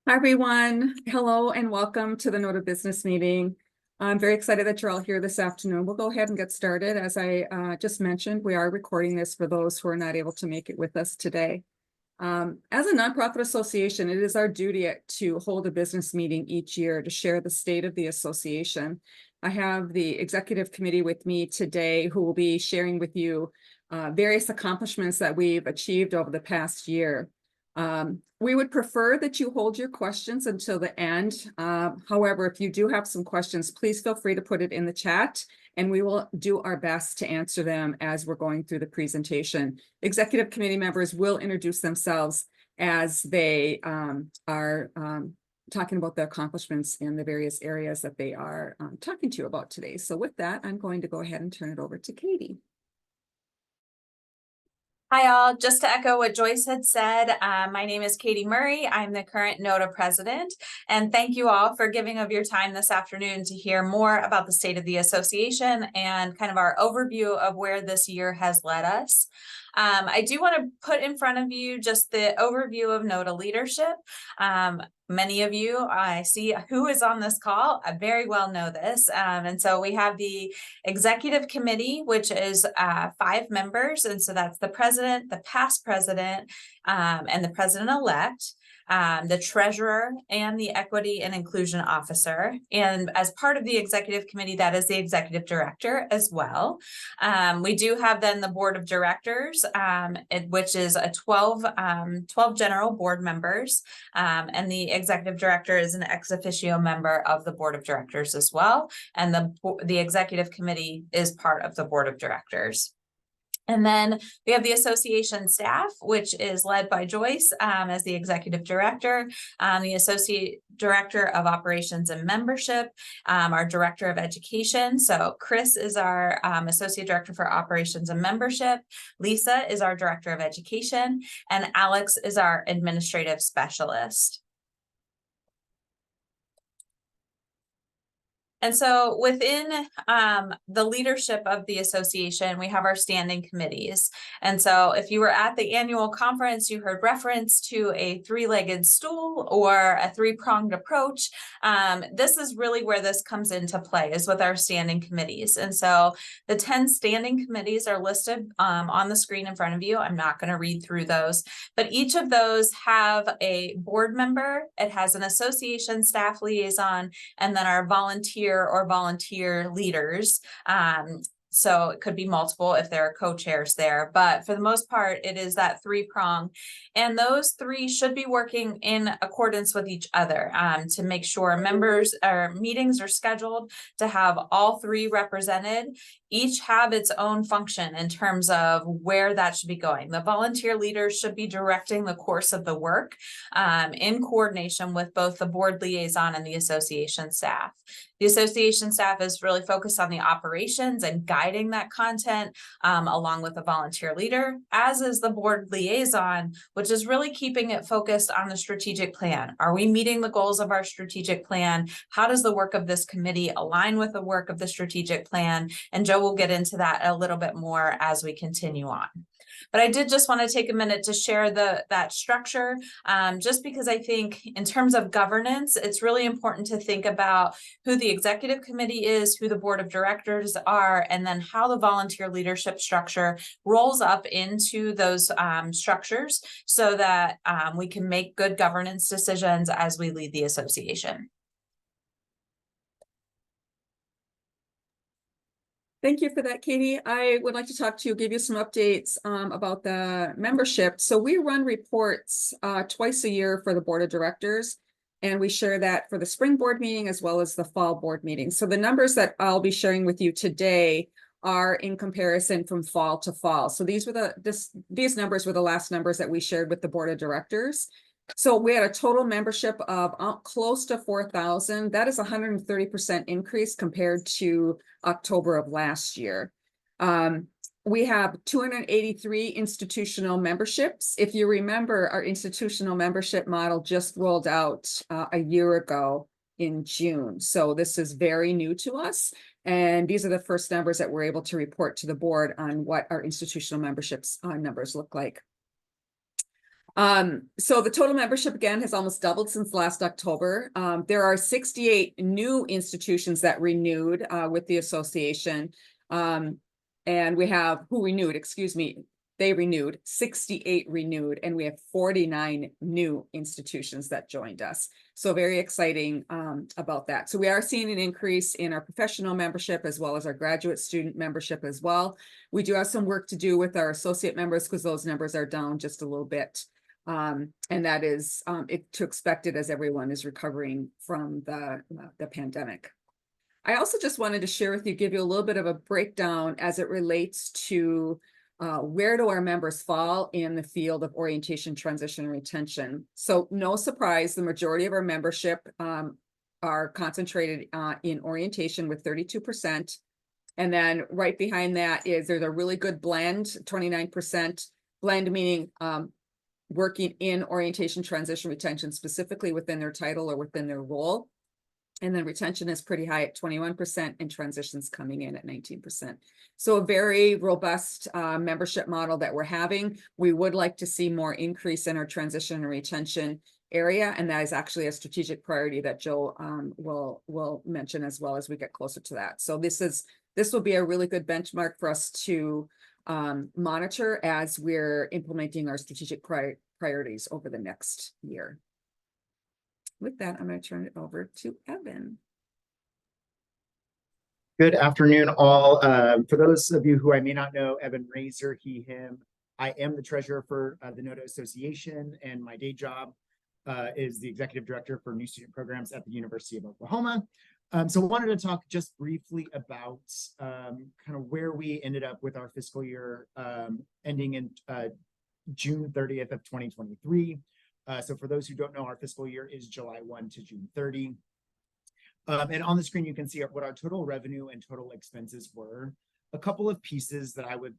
Hi, everyone. Hello and welcome to the NODA business meeting. I'm very excited that you're all here this afternoon. We'll go ahead and get started. As I just mentioned, we are recording this for those who are not able to make it with us today. As a nonprofit association, it is our duty to hold a business meeting each year to share the state of the association. I have the executive committee with me today who will be sharing with you various accomplishments that we've achieved over the past year. We would prefer that you hold your questions until the end. However, if you do have some questions, please feel free to put it in the chat and we will do our best to answer them as we're going through the presentation. Executive committee members will introduce themselves as they are talking about the accomplishments in the various areas that they are talking to you about today. So with that, I'm going to go ahead and turn it over to Katie. Hi all, just to echo what Joyce had said, my name is Katie Murray. I'm the current NODA president, and thank you all for giving of your time this afternoon to hear more about the state of the association and kind of our overview of where this year has led us. I do want to put in front of you just the overview of NODA leadership. Many of you I see who is on this call very well know this. And so we have the executive committee, which is 5 members. And so that's the president, the past president, and the president-elect. The treasurer and the equity and inclusion officer. And as part of the executive committee, that is the executive director as well. We do have then the board of directors, which is a 12 general board members. And the executive director is an ex officio member of the board of directors as well. And the executive committee is part of the board of directors. And then we have the association staff, which is led by Joyce as the executive director, the associate director of operations and membership, our director of education. So Chris is our associate director for operations and membership. Lisa is our director of education, and Alex is our administrative specialist. And so within the leadership of the association, we have our standing committees. And so if you were at the annual conference, you heard reference to a 3-legged stool or a 3-pronged approach. This is really where this comes into play, is with our standing committees. And so the 10 standing committees are listed on the screen in front of you. I'm not going to read through those, but each of those have a board member. It has an association staff liaison, and then our volunteer leaders. So it could be multiple if there are co-chairs there, but for the most part, it is that 3-prong. And those 3 should be working in accordance with each other to make sure meetings are scheduled to have all 3 represented. Each have its own function in terms of where that should be going. The volunteer leaders should be directing the course of the work in coordination with both the board liaison and the association staff. The association staff is really focused on the operations and guiding that content along with the volunteer leader, as is the board liaison, which is really keeping it focused on the strategic plan. Are we meeting the goals of our strategic plan? How does the work of this committee align with the work of the strategic plan? And Joe will get into that a little bit more as we continue on. But I did just want to take a minute to share that structure, just because I think in terms of governance, it's really important to think about who the executive committee is, who the board of directors are, and then how the volunteer leadership structure rolls up into those structures so that we can make good governance decisions as we lead the association. Thank you for that, Katie. I would like to talk to you, give you some updates about the membership. So we run reports twice a year for the board of directors, and we share that for the spring board meeting as well as the fall board meeting. So the numbers that I'll be sharing with you today are in comparison from fall to fall. So these numbers were the last numbers that we shared with the board of directors. So we had a total membership of close to 4,000. That is 130% increase compared to October of last year. We have 283 institutional memberships. If you remember, our institutional membership model just rolled out a year ago in June. So this is very new to us. And these are the first numbers that we're able to report to the board on what our institutional memberships numbers look like. So the total membership again has almost doubled since last October. There are 68 new institutions that renewed with the association. And we have who renewed, excuse me, they renewed, 68 renewed, and we have 49 new institutions that joined us. So very exciting about that. So we are seeing an increase in our professional membership as well as our graduate student membership as well. We do have some work to do with our associate members because those numbers are down just a little bit. And that is to expect it as everyone is recovering from the pandemic. I also just wanted to share with you, give you a little bit of a breakdown as it relates to where do our members fall in the field of orientation, transition, and retention. So no surprise, the majority of our membership are concentrated in orientation with 32%. And then right behind that is there's a really good blend, 29%. Blend meaning working in orientation, transition, retention, specifically within their title or within their role. And then retention is pretty high at 21% and transitions coming in at 19%. So a very robust membership model that we're having. We would like to see more increase in our transition and retention area. And that is actually a strategic priority that Joe will mention as well as we get closer to that. So this will be a really good benchmark for us to monitor as we're implementing our strategic priorities over the next year. With that, I'm going to turn it over to Evan. Good afternoon, all. For those of you who I may not know, Evan Razor, he, him, I am the treasurer for the NODA Association, and my day job is the executive director for new student programs at the University of Oklahoma. So I wanted to talk just briefly about kind of where we ended up with our fiscal year ending in June 30th of 2023. So for those who don't know, our fiscal year is July 1 to June 30. And on the screen, you can see what our total revenue and total expenses were. A couple of pieces that I would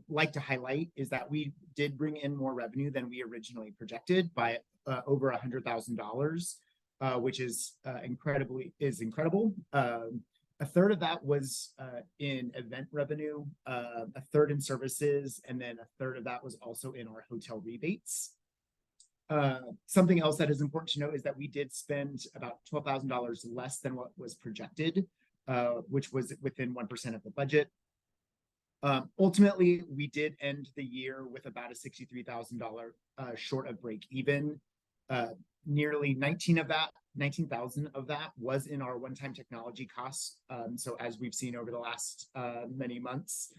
like to highlight is that we did bring in more revenue than we originally projected by over $100,000, which is incredible. A third of that was in event revenue, a third in services, and then a third of that was also in our hotel rebates. Something else that is important to note is that we did spend about $12,000 less than what was projected, which was within 1% of the budget. Ultimately, we did end the year with about a $63,000 short of break even. Nearly 19,000 of that was in our one-time technology costs. So as we've seen over the last many months,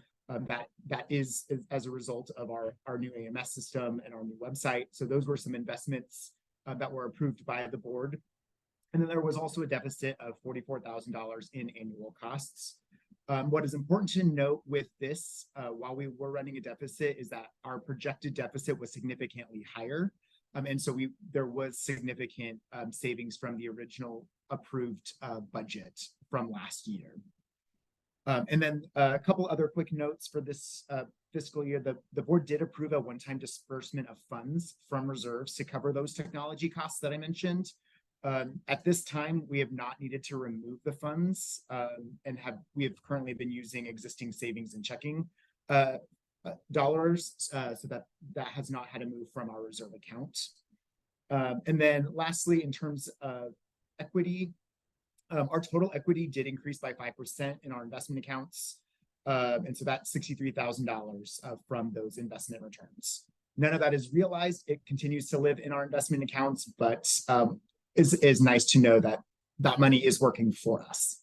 that is as a result of our new AMS system and our new website. So those were some investments that were approved by the board. And then there was also a deficit of $44,000 in annual costs. What is important to note with this, while we were running a deficit, is that our projected deficit was significantly higher. And so there was significant savings from the original approved budget from last year. And then a couple other quick notes for this fiscal year. The board did approve a one-time disbursement of funds from reserves to cover those technology costs that I mentioned. At this time, we have not needed to remove the funds and we have currently been using existing savings and checking dollars, so that has not had to move from our reserve account. And then lastly, in terms of equity, our total equity did increase by 5% in our investment accounts. And so that's $63,000 from those investment returns. None of that is realized. It continues to live in our investment accounts, but is nice to know that that money is working for us.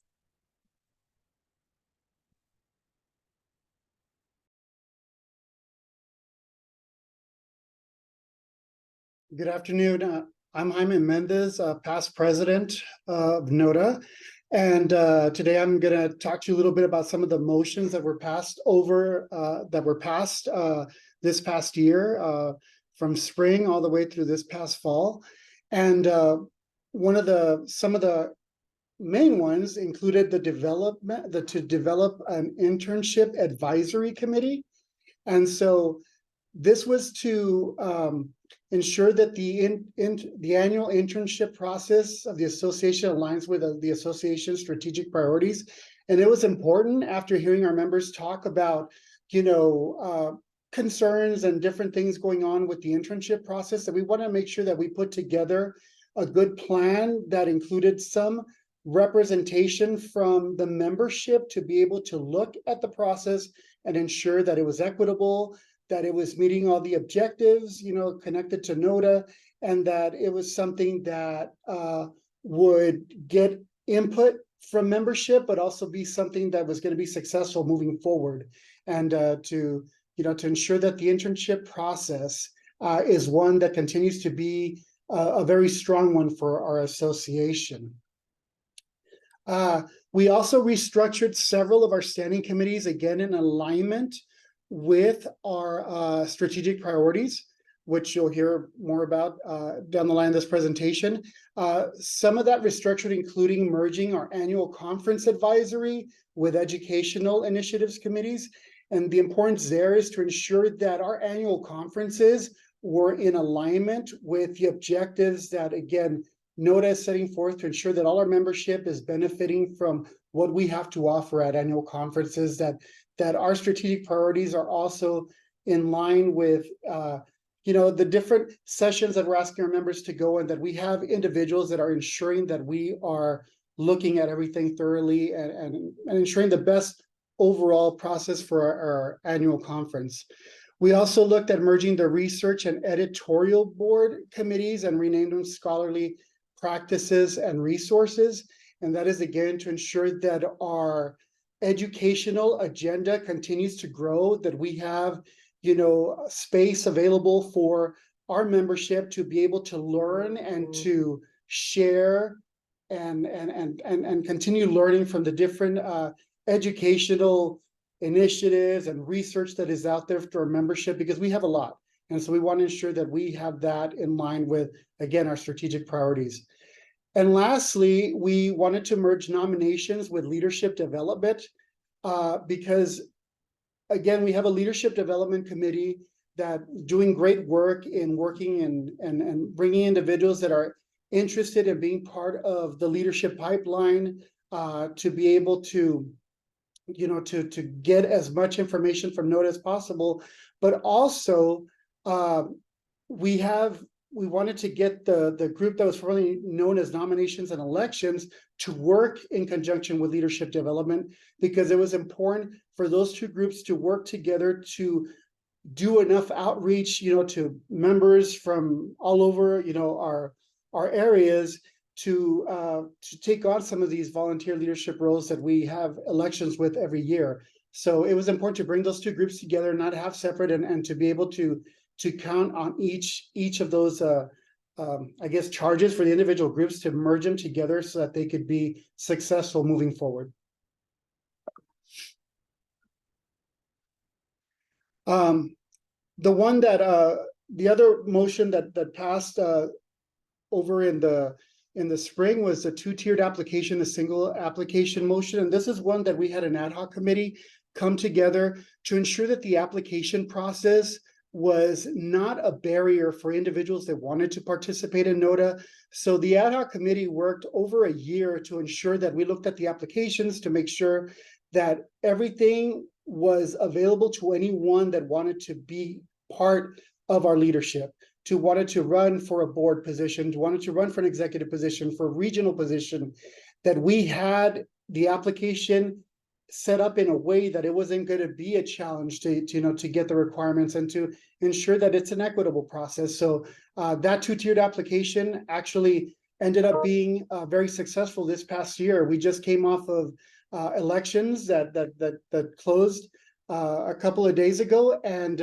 Good afternoon. I'm Jaime Mendez, past president of NODA. And today I'm going to talk to you a little bit about some of the motions that were passed this past year, from spring all the way through this past fall. And some of the main ones included to develop an internship advisory committee. And so this was to ensure that the annual internship process of the association aligns with the association's strategic priorities. And it was important, after hearing our members talk about, concerns and different things going on with the internship process, that we want to make sure that we put together a good plan that included some representation from the membership to be able to look at the process and ensure that it was equitable, that it was meeting all the objectives, connected to NODA, and that it was something that would get input from membership, but also be something that was going to be successful moving forward, and to ensure that the internship process is one that continues to be a very strong one for our association. We also restructured several of our standing committees, again, in alignment with our strategic priorities, which you'll hear more about down the line of this presentation. Some of that restructured, including merging our annual conference advisory with educational initiatives committees. And the importance there is to ensure that our annual conferences were in alignment with the objectives that, again, NODA is setting forth to ensure that all our membership is benefiting from what we have to offer at annual conferences, that our strategic priorities are also in line with the different sessions that we're asking our members to go, and that we have individuals that are ensuring that we are looking at everything thoroughly and ensuring the best overall process for our annual conference. We also looked at merging the research and editorial board committees and renamed them scholarly practices and resources. And that is, again, to ensure that our educational agenda continues to grow, that we have space available for our membership to be able to learn and to share and continue learning from the different educational initiatives and research that is out there for our membership, because we have a lot. And so we want to ensure that we have that in line with, again, our strategic priorities. And lastly, we wanted to merge nominations with leadership development, because, again, we have a leadership development committee that doing great work in working and bringing individuals that are interested in being part of the leadership pipeline, to be able to get as much information from NODA as possible. But also we wanted to get the group that was formerly known as nominations and elections to work in conjunction with leadership development, because it was important for those two groups to work together to do enough outreach, to members from all over, our areas, to take on some of these volunteer leadership roles that we have elections with every year. So it was important to bring those two groups together, not have separate, and to be able to count on each of those charges for the individual groups, to merge them together so that they could be successful moving forward. The other motion that passed over in the spring was a two-tiered application, a single application motion. And this is one that we had an ad hoc committee come together to ensure that the application process was not a barrier for individuals that wanted to participate in NODA. So the ad hoc committee worked over a year to ensure that we looked at the applications to make sure that everything was available to anyone that wanted to be part of our leadership, to wanted to run for a board position, to wanted to run for an executive position, for a regional position, that we had the application set up in a way that it wasn't going to be a challenge to get the requirements, and to ensure that it's an equitable process. So that two-tiered application actually ended up being very successful this past year. We just came off of elections that closed a couple of days ago, and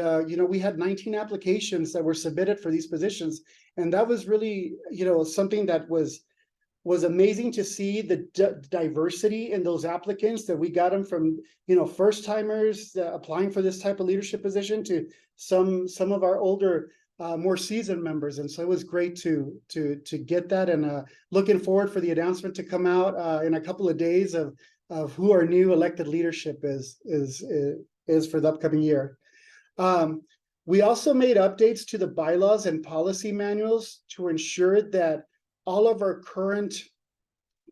we had 19 applications that were submitted for these positions, and that was really something that was amazing to see, the diversity in those applicants, that we got them from first timers applying for this type of leadership position to some of our older more seasoned members. And so it was great to get that, and looking forward for the announcement to come out in a couple of days of who our new elected leadership is for the upcoming year. We also made updates to the bylaws and policy manuals to ensure that all of our current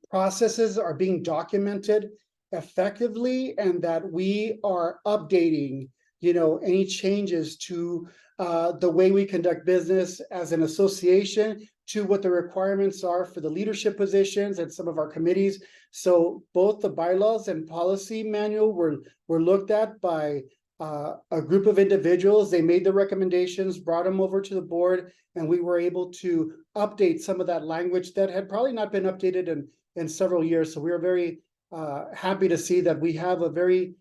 processes are being documented effectively, and that we are updating, any changes to the way we conduct business as an association, to what the requirements are for the leadership positions and some of our committees. So both the bylaws and policy manual were looked at by a group of individuals. They made the recommendations, brought them over to the board, and we were able to update some of that language that had probably not been updated in several years. So we are very happy to see that we have a very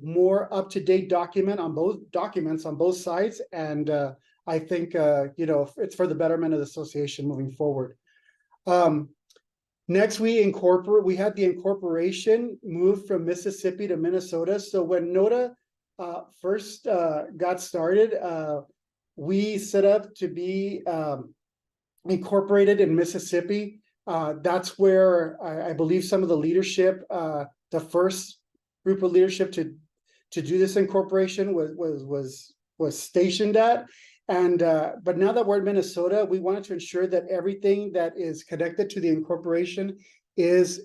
more up-to-date document on both sides. And I think it's for the betterment of the association moving forward. Next, we had the incorporation moved from Mississippi to Minnesota. So when NODA first got started, we set up to be incorporated in Mississippi. That's where I believe some of the leadership, the first group of leadership to do this incorporation was stationed at. And but now that we're in Minnesota, we wanted to ensure that everything that is connected to the incorporation is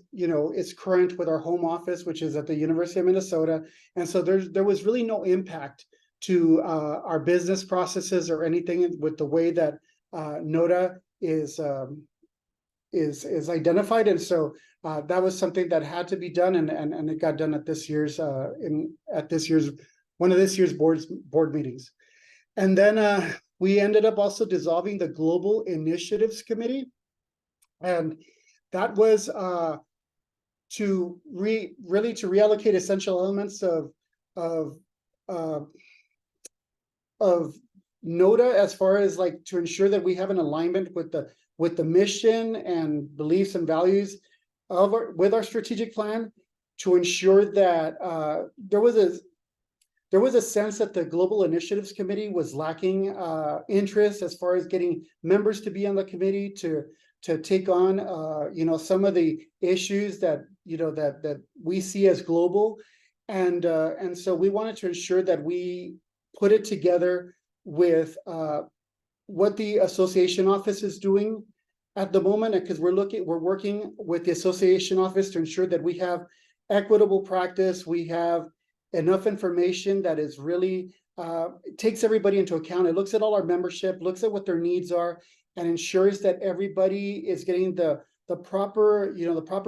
current with our home office, which is at the University of Minnesota. And so there was really no impact to our business processes or anything with the way that NODA is identified. And so that was something that had to be done, and it got done at this year's one of this year's board meetings. And then we ended up also dissolving the Global Initiatives Committee, and that was to reallocate essential elements of NODA, as far as like to ensure that we have an alignment with the mission and beliefs and values with our strategic plan, to ensure that there was a sense that the Global Initiatives Committee was lacking interest as far as getting members to be on the committee to take on some of the issues that that we see as global, and so we wanted to ensure that we put it together with what the association office is doing at the moment, because we're working with the association office to ensure that we have equitable practice, we have enough information that is really takes everybody into account. It looks at all our membership, looks at what their needs are, and ensures that everybody is getting the proper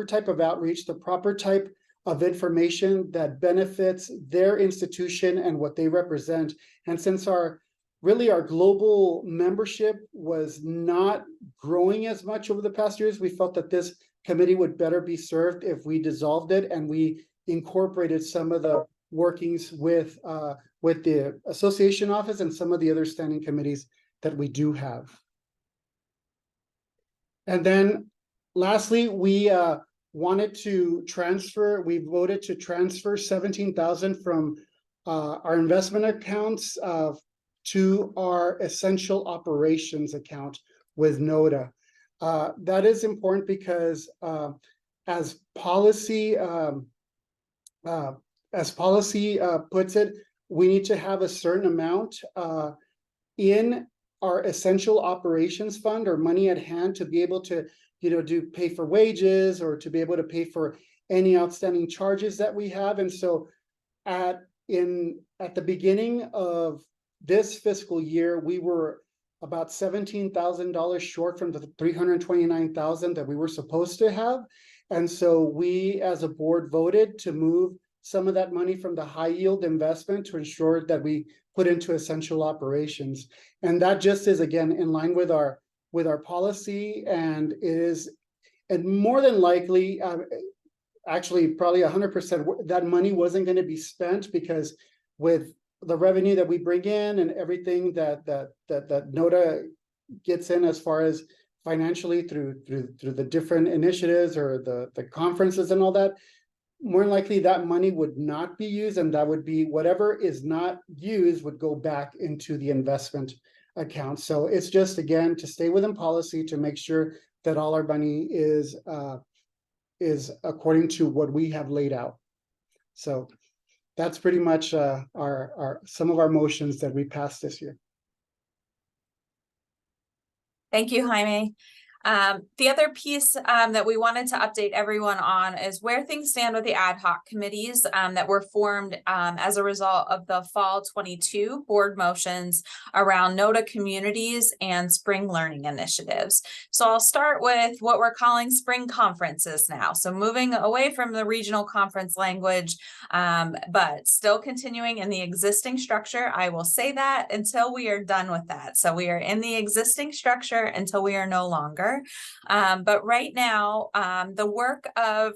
type of outreach, the proper type of information that benefits their institution and what they represent. And since our global membership was not growing as much over the past years, we felt that this committee would better be served if we dissolved it and we incorporated some of the workings with the association office and some of the other standing committees that we do have. And then lastly, we voted to transfer $17,000 from our investment accounts to our essential operations account with NODA. That is important because as policy puts it, we need to have a certain amount in our essential operations fund, or money at hand, to be able to pay for wages or to be able to pay for any outstanding charges that we have. And so at the beginning of this fiscal year, we were about $17,000 short from the $329,000 that we were supposed to have. And so we as a board voted to move some of that money from the high yield investment to ensure that we put into essential operations. And that just is, again, in line with our policy, and more than likely, actually probably 100%, that money wasn't going to be spent, because with the revenue that we bring in and everything that NODA gets in as far as financially through the different initiatives or the conferences and all that, more than likely that money would not be used, and that would be whatever is not used would go back into the investment account. So it's just, again, to stay within policy, to make sure that all our money is according to what we have laid out. So that's pretty much some of our motions that we passed this year. Thank you, Jaime. The other piece that we wanted to update everyone on is where things stand with the ad hoc committees that were formed as a result of the fall 22 board motions around NODA communities and spring learning initiatives. So I'll start with what we're calling spring conferences now. So moving away from the regional conference language, but still continuing in the existing structure. I will say that until we are done with that. So we are in the existing structure until we are no longer. But right now, the work of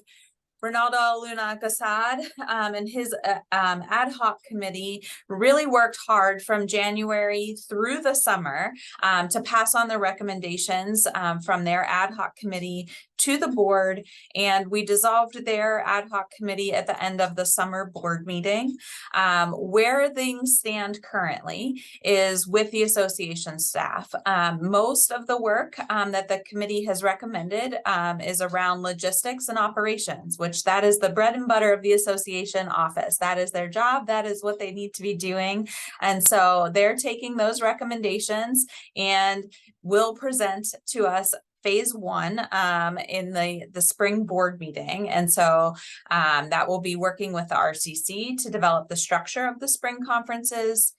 Ronaldo Luna Gasad and his ad hoc committee really worked hard from January through the summer to pass on the recommendations from their ad hoc committee to the board, and we dissolved their ad hoc committee at the end of the summer board meeting. Where things stand currently is with the association staff. Most of the work that the committee has recommended is around logistics and operations, which that is the bread and butter of the association office. That is their job. That is what they need to be doing. And so they're taking those recommendations and will present to us phase one in the spring board meeting. And so that will be working with the RCC to develop the structure of the spring conferences,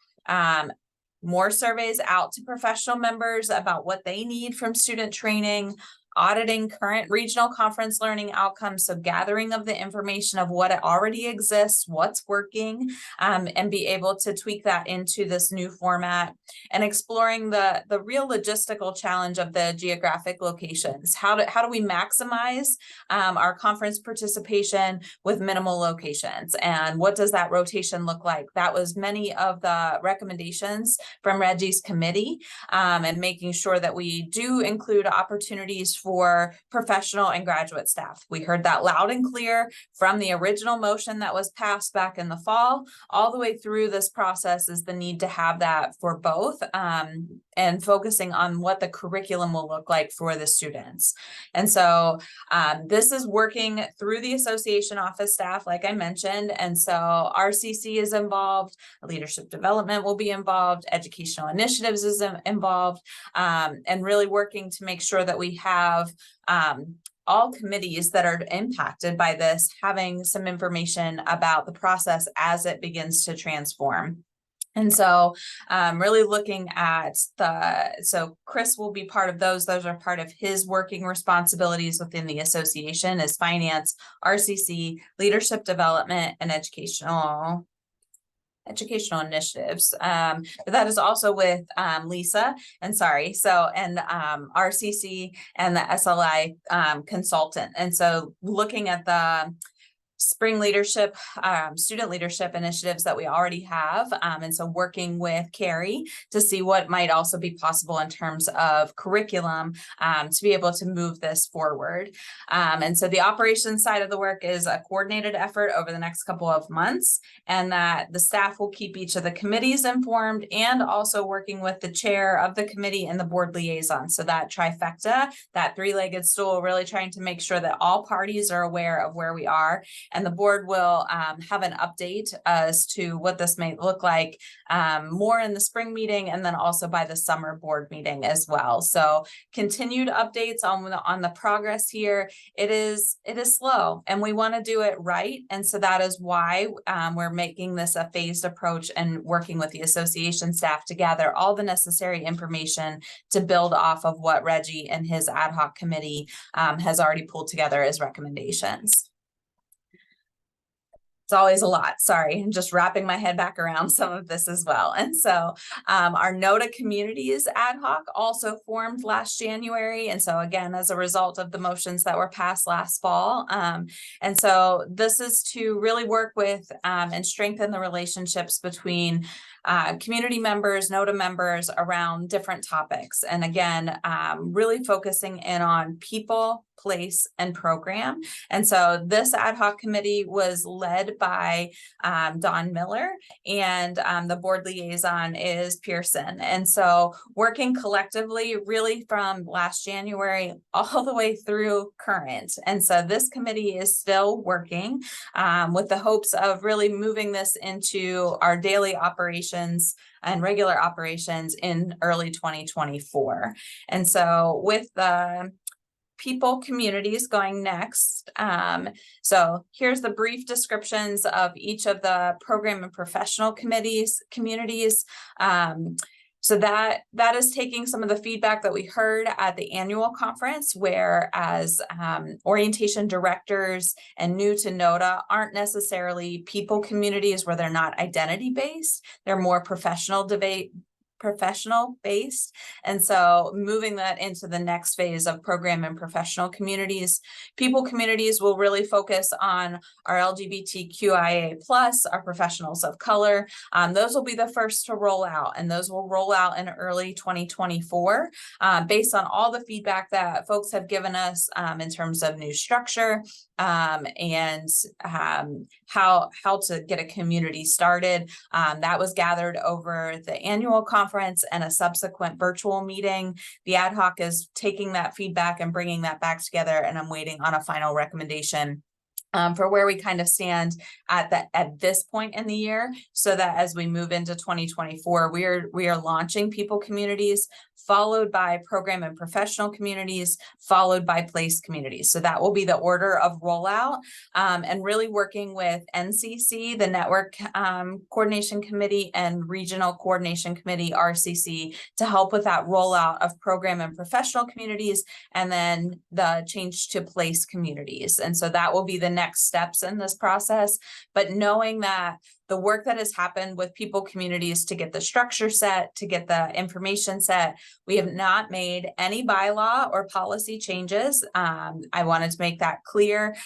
more surveys out to professional members about what they need from student training, auditing current regional conference learning outcomes, so gathering of the information of what already exists, what's working, and be able to tweak that into this new format, and exploring the real logistical challenge of the geographic locations. How do we maximize our conference participation with minimal locations, and what does that rotation look like? That was many of the recommendations from Reggie's committee, and making sure that we do include opportunities for professional and graduate staff. We heard that loud and clear from the original motion that was passed back in the fall, all the way through this process is the need to have that for both, and focusing on what the curriculum will look like for the students. And so this is working through the association office staff, like I mentioned. And so RCC is involved, leadership development will be involved, educational initiatives is involved, and really working to make sure that we have all committees that are impacted by this having some information about the process as it begins to transform. And so really looking at so Chris will be part of those are part of his working responsibilities within the association as finance, RCC, leadership development, and educational initiatives. But that is also with Lisa and RCC and the SLI consultant. And so looking at the spring leadership, student leadership initiatives that we already have. And so working with Carrie to see what might also be possible in terms of curriculum to be able to move this forward. And so the operations side of the work is a coordinated effort over the next couple of months, and that the staff will keep each of the committees informed, and also working with the chair of the committee and the board liaison. So that trifecta, that three-legged stool, really trying to make sure that all parties are aware of where we are. And the board will have an update as to what this may look like more in the spring meeting, and then also by the summer board meeting as well. So continued updates on the progress here. It is slow, and we want to do it right. And so that is why we're making this a phased approach and working with the association staff to gather all the necessary information to build off of what Reggie and his ad hoc committee has already pulled together as recommendations. It's always a lot. Sorry, I'm just wrapping my head back around some of this as well. And so our NODA communities ad hoc also formed last January. And so again, as a result of the motions that were passed last fall. And so this is to really work with and strengthen the relationships between community members, NODA members around different topics. And again, really focusing in on people, place, and program. And so this ad hoc committee was led by Dawn Miller, and the board liaison is Pearson. And so working collectively really from last January all the way through current. And so this committee is still working with the hopes of really moving this into our daily operations and regular operations in early 2024. And so with the people communities going next. So here's the brief descriptions of each of the program and professional committees, communities. So that is taking some of the feedback that we heard at the annual conference, where as orientation directors and new to NODA aren't necessarily people communities where they're not identity based, they're more professional based. And so moving that into the next phase of program and professional communities, people communities will really focus on our LGBTQIA+, our professionals of color. Those will be the first to roll out, and those will roll out in early 2024 based on all the feedback that folks have given us in terms of new structure and how to get a community started. That was gathered over the annual conference and a subsequent virtual meeting. The ad hoc is taking that feedback and bringing that back together, and I'm waiting on a final recommendation for where we kind of stand at this point in the year, so that as we move into 2024, we are launching people communities, followed by program and professional communities, followed by place communities. So that will be the order of rollout, and really working with NCC, the Network Coordination Committee, and Regional Coordination Committee, RCC, to help with that rollout of program and professional communities, and then the change to place communities. And so that will be the next steps in this process. But knowing that the work that has happened with people communities to get the structure set, to get the information set, we have not made any bylaw or policy changes. I wanted to make that clear.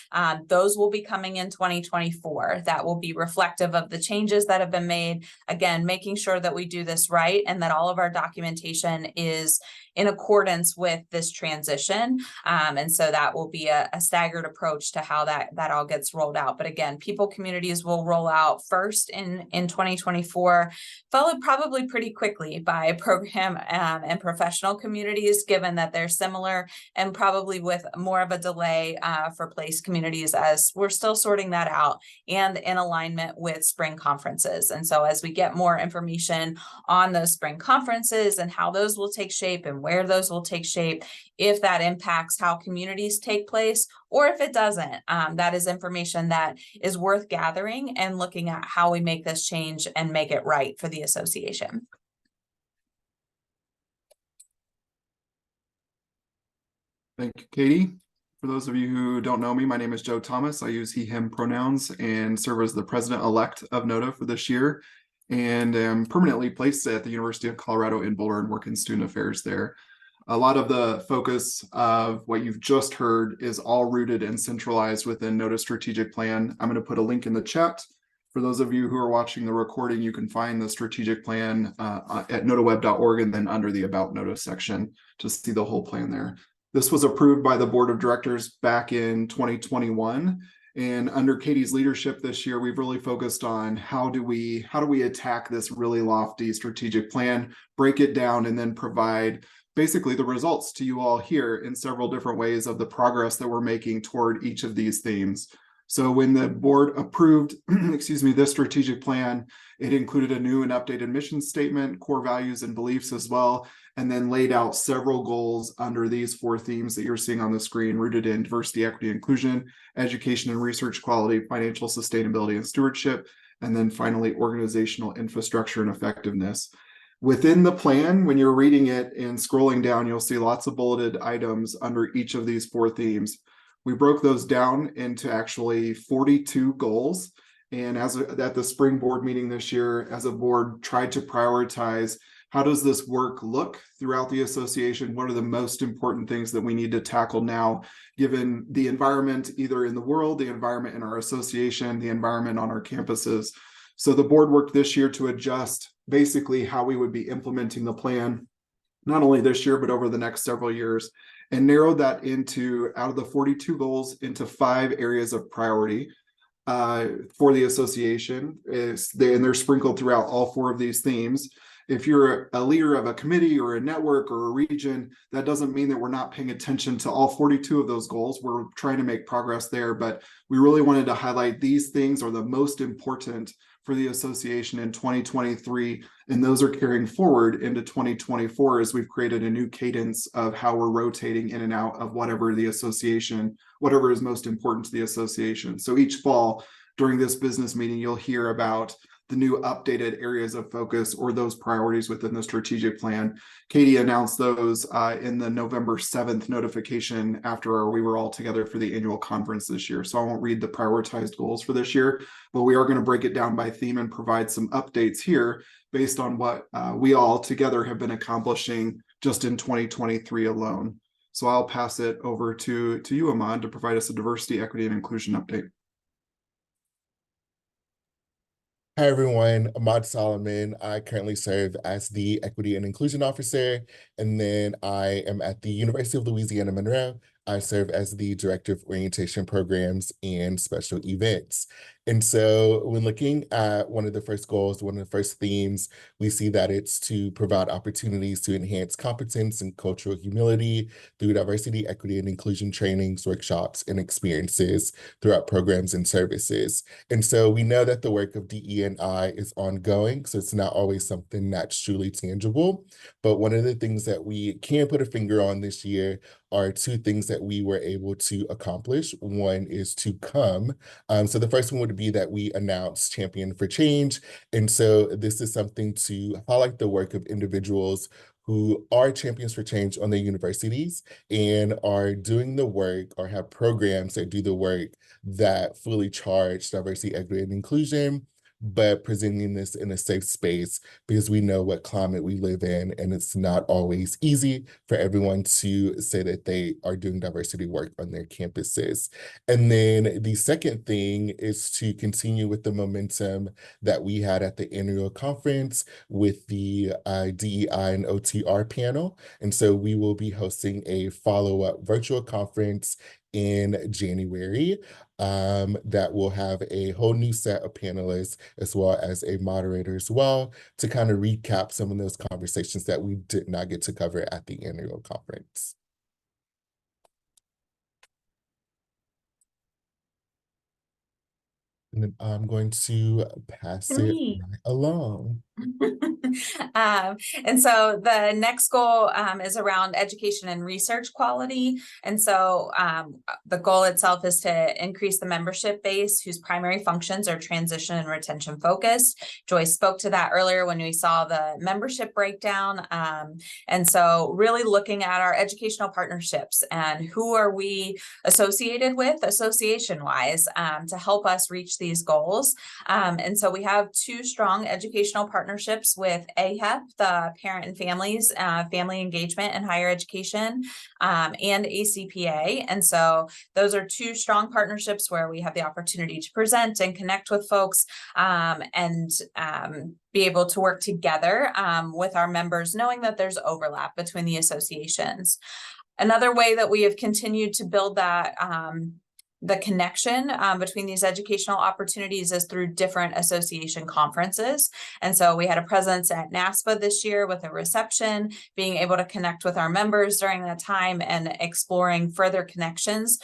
Those will be coming in 2024. That will be reflective of the changes that have been made. Again, making sure that we do this right and that all of our documentation is in accordance with this transition. And so that will be a staggered approach to how that all gets rolled out. But again, people communities will roll out first in 2024, followed probably pretty quickly by program and professional communities, given that they're similar, and probably with more of a delay for place communities as we're still sorting that out and in alignment with spring conferences. And so as we get more information on those spring conferences and how those will take shape and where those will take shape, if that impacts how communities take place, or if it doesn't, that is information that is worth gathering and looking at how we make this change and make it right for the association. Thank you, Katie. For those of you who don't know me, my name is Joe Thomas. I use he, him pronouns and serve as the president-elect of NODA for this year, and am permanently placed at the University of Colorado in Boulder and work in student affairs there. A lot of the focus of what you've just heard is all rooted and centralized within NODA strategic plan. I'm going to put a link in the chat. For those of you who are watching the recording, you can find the strategic plan at nodaweb.org and then under the About NODA section to see the whole plan there. This was approved by the board of directors back in 2021. And under Katie's leadership this year, we've really focused on how do we attack this really lofty strategic plan, break it down, and then provide basically the results to you all here in several different ways of the progress that we're making toward each of these themes. So when the board approved, this strategic plan, it included a new and updated mission statement, core values and beliefs as well, and then laid out several goals under these 4 themes that you're seeing on the screen, rooted in diversity, equity, inclusion, education and research quality, financial sustainability and stewardship, and then finally organizational infrastructure and effectiveness. Within the plan, when you're reading it and scrolling down, you'll see lots of bulleted items under each of these 4 themes. We broke those down into actually 42 goals. And at the spring board meeting this year, as a board, tried to prioritize how does this work look throughout the association? What are the most important things that we need to tackle now, given the environment either in the world, the environment in our association, the environment on our campuses. So the board worked this year to adjust basically how we would be implementing the plan. not only this year, but over the next several years, and narrowed that into, out of the 42 goals, into 5 areas of priority for the association. And they're sprinkled throughout all 4 of these themes. If you're a leader of a committee or a network or a region, that doesn't mean that we're not paying attention to all 42 of those goals. We're trying to make progress there, but we really wanted to highlight these things are the most important for the association in 2023, and those are carrying forward into 2024 as we've created a new cadence of how we're rotating in and out of whatever is most important to the association. So each fall during this business meeting, you'll hear about the new updated areas of focus or those priorities within the strategic plan. Katie announced those in the November 7th notification after we were all together for the annual conference this year. So I won't read the prioritized goals for this year, but we are going to break it down by theme and provide some updates here based on what we all together have been accomplishing just in 2023 alone. So I'll pass it over to you, Ahmad, to provide us a diversity, equity, and inclusion update. Hi, everyone. Ahmad Solomon. I currently serve as the Equity and Inclusion Officer, and then I am at the University of Louisiana Monroe. I serve as the Director of Orientation Programs and Special Events. And so when looking at one of the first goals, one of the first themes, we see that it's to provide opportunities to enhance competence and cultural humility through diversity, equity, and inclusion trainings, workshops, and experiences throughout programs and services. And so we know that the work of DE&I is ongoing, so it's not always something that's truly tangible. But one of the things that we can put a finger on this year are 2 things that we were able to accomplish. One is to come. So the first one would be that we announced Champion for Change. And so this is something to highlight the work of individuals who are champions for change on their universities and are doing the work or have programs that do the work that fully charge diversity, equity, and inclusion, but presenting this in a safe space because we know what climate we live in, and it's not always easy for everyone to say that they are doing diversity work on their campuses. And then the second thing is to continue with the momentum that we had at the annual conference with the DEI and OTR panel. And so we will be hosting a follow-up virtual conference in January that will have a whole new set of panelists as well as a moderator as well to kind of recap some of those conversations that we did not get to cover at the annual conference. And then I'm going to pass it right along. And so the next goal is around education and research quality. And so the goal itself is to increase the membership base whose primary functions are transition and retention focused. Joyce spoke to that earlier when we saw the membership breakdown. And so really looking at our educational partnerships and who are we associated with association-wise to help us reach these goals. And so we have 2 strong educational partnerships with AHEP, the Parent and Families, Family Engagement and Higher Education, and ACPA. And so those are 2 strong partnerships where we have the opportunity to present and connect with folks and be able to work together with our members, knowing that there's overlap between the associations. Another way that we have continued to build that the connection between these educational opportunities is through different association conferences. And so we had a presence at NASPA this year with a reception, being able to connect with our members during that time and exploring further connections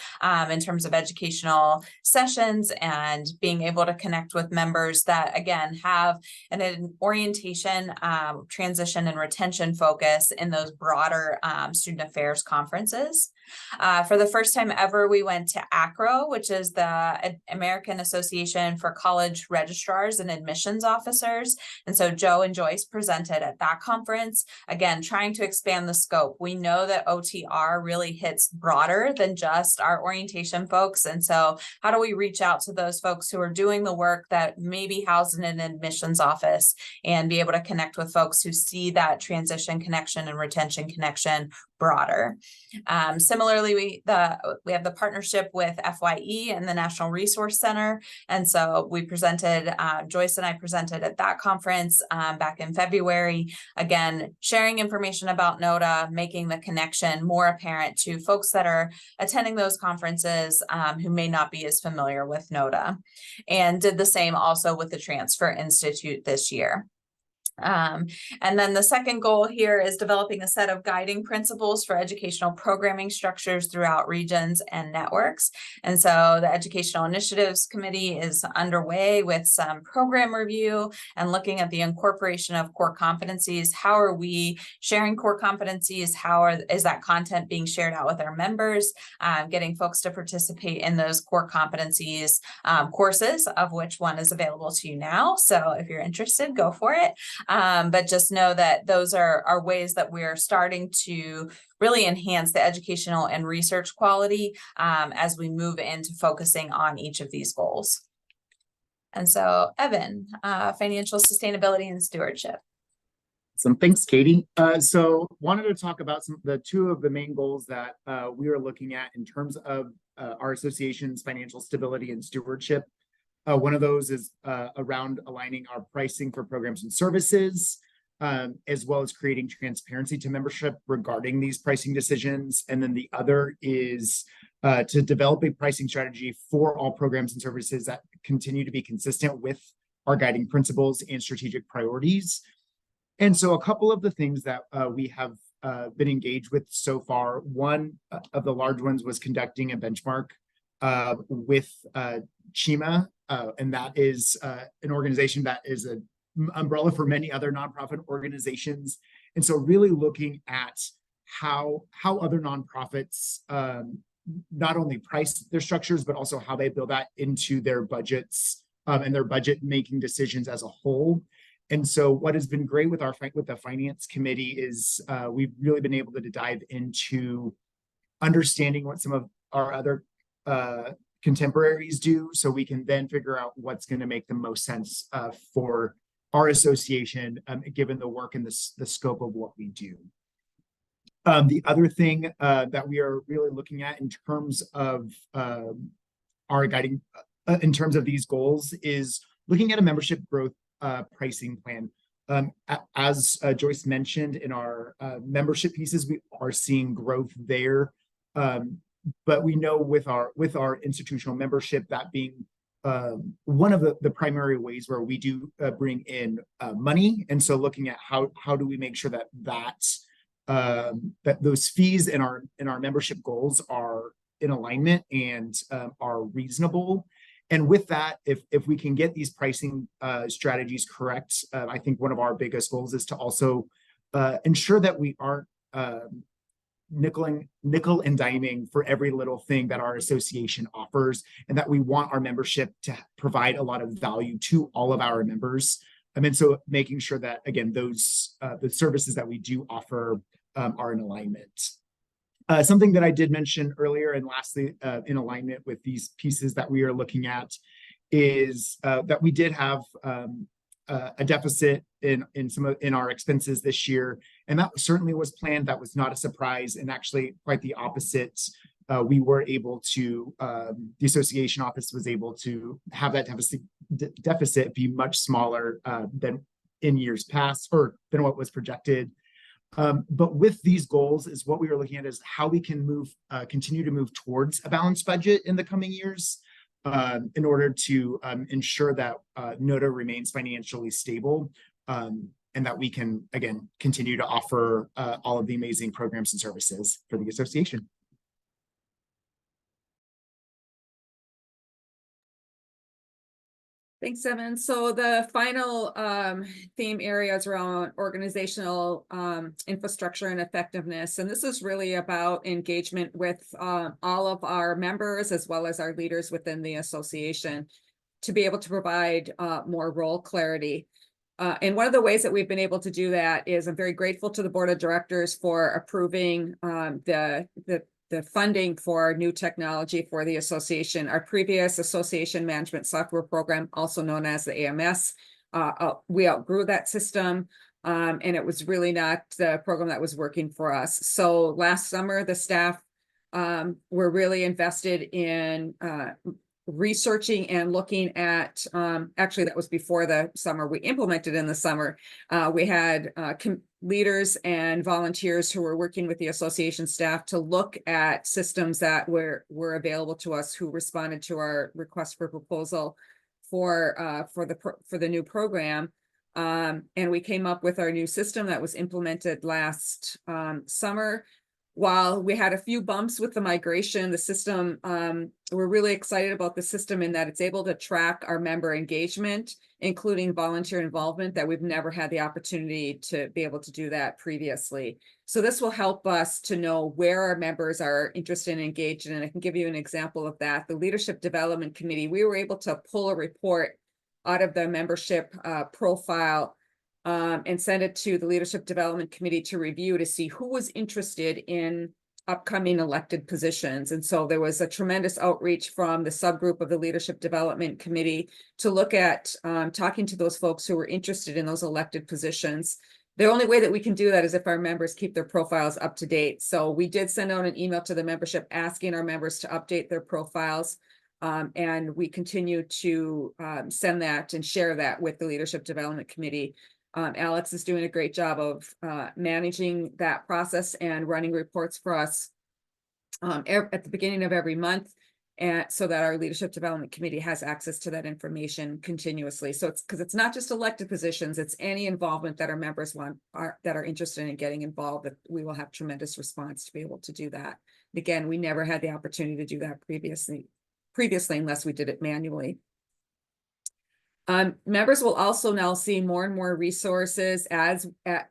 in terms of educational sessions and being able to connect with members that, again, have an orientation, transition, and retention focus in those broader student affairs conferences. For the first time ever, we went to ACRO, which is the American Association for College Registrars and Admissions Officers. And so Joe and Joyce presented at that conference, again, trying to expand the scope. We know that OTR really hits broader than just our orientation folks. And so how do we reach out to those folks who are doing the work that may be housed in an admissions office and be able to connect with folks who see that transition connection and retention connection broader. Similarly, we have the partnership with FYE and the National Resource Center. And so we presented, Joyce and I presented at that conference back in February, again, sharing information about NODA, making the connection more apparent to folks that are attending those conferences who may not be as familiar with NODA, and did the same also with the Transfer Institute this year. And then the second goal here is developing a set of guiding principles for educational programming structures throughout regions and networks. And so the Educational Initiatives Committee is underway with some program review and looking at the incorporation of core competencies. How are we sharing core competencies? Is that content being shared out with our members? Getting folks to participate in those core competencies courses, of which one is available to you now. So if you're interested, go for it. But just know that those are ways that we're starting to really enhance the educational and research quality as we move into focusing on each of these goals. And so, Evan, financial sustainability and stewardship. Thanks, Katie. So wanted to talk about two of the main goals that we are looking at in terms of our association's financial stability and stewardship. One of those is around aligning our pricing for programs and services, as well as creating transparency to membership regarding these pricing decisions. And then the other is to develop a pricing strategy for all programs and services that continue to be consistent with our guiding principles and strategic priorities. And so a couple of the things that we have been engaged with so far, one of the large ones was conducting a benchmark with CHIMA, and that is an organization that is an umbrella for many other nonprofit organizations. And so really looking at how other nonprofits not only price their structures, but also how they build that into their budgets and their budget making decisions as a whole. And so what has been great with the finance committee is we've really been able to dive into understanding what some of our other contemporaries do, so we can then figure out what's going to make the most sense for our association, given the work and the scope of what we do. The other thing that we are really looking at in terms of our guiding, in terms of these goals, is looking at a membership growth pricing plan. As Joyce mentioned, in our membership pieces, we are seeing growth there. But we know with our institutional membership, that being one of the primary ways where we do bring in money. And so looking at how do we make sure that those fees in our membership goals are in alignment and are reasonable. And with that, if we can get these pricing strategies correct, I think one of our biggest goals is to also ensure that we aren't nickel and diming for every little thing that our association offers, and that we want our membership to provide a lot of value to all of our members. And so making sure that, again, those the services that we do offer are in alignment. Something that I did mention earlier, and lastly, in alignment with these pieces that we are looking at, is that we did have a deficit in our expenses this year, and that certainly was planned. That was not a surprise, and actually quite the opposite. We were able to, the association office was able to have that deficit be much smaller than in years past, or than what was projected. But with these goals, is what we are looking at is how we can continue to move towards a balanced budget in the coming years, in order to ensure that NODA remains financially stable, and that we can, again, continue to offer all of the amazing programs and services for the association. Thanks, Evan. So the final theme areas around organizational infrastructure and effectiveness. And this is really about engagement with all of our members as well as our leaders within the association to be able to provide more role clarity. And one of the ways that we've been able to do that is I'm very grateful to the board of directors for approving the funding for new technology for the association. Our previous association management software program, also known as the AMS, we outgrew that system. And it was really not the program that was working for us. So last summer, the staff were really invested in researching and looking at, actually that was before the summer, we implemented in the summer. We had leaders and volunteers who were working with the association staff to look at systems that were available to us, who responded to our request for proposal for the new program. And we came up with our new system that was implemented last summer. While we had a few bumps with the migration, the system, we're really excited about the system in that it's able to track our member engagement, including volunteer involvement, that we've never had the opportunity to be able to do that previously. So this will help us to know where our members are interested and engaged in. And I can give you an example of that. The Leadership Development Committee, we were able to pull a report out of the membership profile and send it to the Leadership Development Committee to review to see who was interested in upcoming elected positions. And so there was a tremendous outreach from the subgroup of the Leadership Development Committee to look at talking to those folks who were interested in those elected positions. The only way that we can do that is if our members keep their profiles up to date. So we did send out an email to the membership asking our members to update their profiles. And we continue to send that and share that with the Leadership Development Committee. Alex is doing a great job of managing that process and running reports for us at the beginning of every month, and so that our Leadership Development Committee has access to that information continuously. So it's because it's not just elected positions, it's any involvement that our members that are interested in getting involved, that we will have tremendous response to be able to do that. And again, we never had the opportunity to do that previously unless we did it manually. Members will also now see more and more resources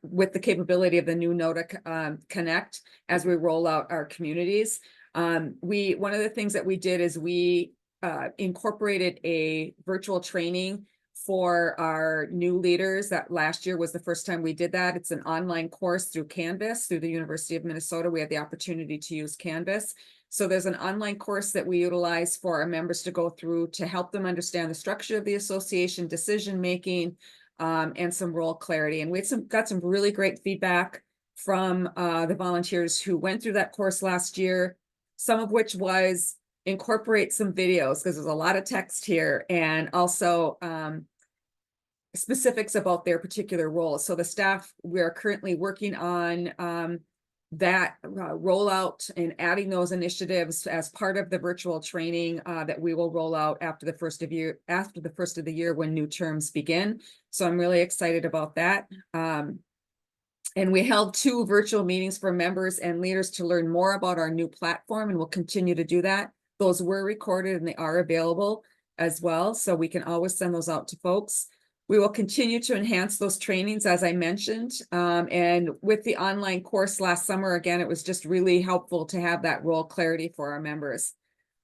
with the capability of the new NODA Connect as we roll out our communities. One of the things that we did is we incorporated a virtual training for our new leaders. That last year was the first time we did that. It's an online course through Canvas, through the University of Minnesota. We had the opportunity to use Canvas. So there's an online course that we utilize for our members to go through to help them understand the structure of the association, decision-making, and some role clarity. And we got some really great feedback from the volunteers who went through that course last year, some of which was incorporate some videos, because there's a lot of text here, and also specifics about their particular roles. So the staff, we are currently working on that rollout and adding those initiatives as part of the virtual training that we will roll out after the first of the year when new terms begin. So I'm really excited about that. And we held 2 virtual meetings for members and leaders to learn more about our new platform, and we'll continue to do that. Those were recorded and they are available as well, so we can always send those out to folks. We will continue to enhance those trainings, as I mentioned. And with the online course last summer, again, it was just really helpful to have that role clarity for our members.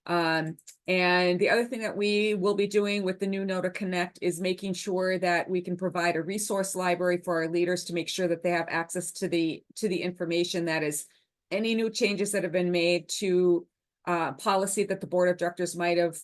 And the other thing that we will be doing with the new NODA Connect is making sure that we can provide a resource library for our leaders to make sure that they have access to the information that is any new changes that have been made to policy that the board of directors might have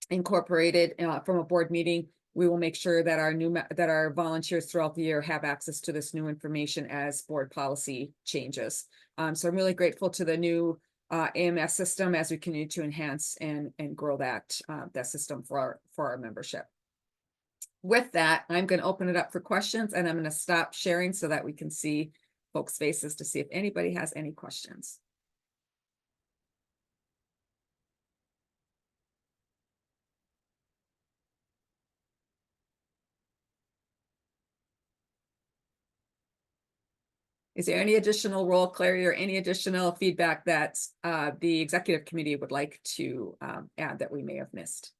incorporated from a board meeting. We will make sure that our volunteers throughout the year have access to this new information as board policy changes. So I'm really grateful to the new AMS system as we continue to enhance and grow that system for our membership. With that, I'm going to open it up for questions, and I'm going to stop sharing so that we can see folks' faces to see if anybody has any questions. Is there any additional role clarity or any additional feedback that the executive committee would like to add that we may have missed?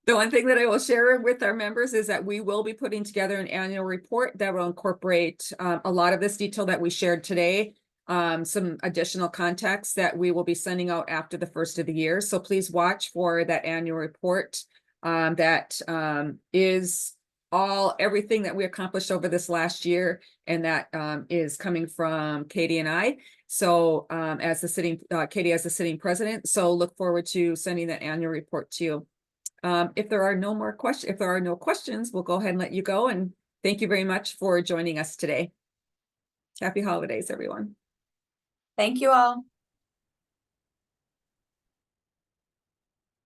The one thing that I will share with our members is that we will be putting together an annual report that will incorporate a lot of this detail that we shared today, some additional context that we will be sending out after the first of the year. So please watch for that annual report that is everything that we accomplished over this last year, and that is coming from Katie and I. So as the sitting, Katie as the sitting president, so look forward to sending that annual report to you. If there are no more questions, if there are no questions, we'll go ahead and let you go. And thank you very much for joining us today. Happy holidays, everyone. Thank you all.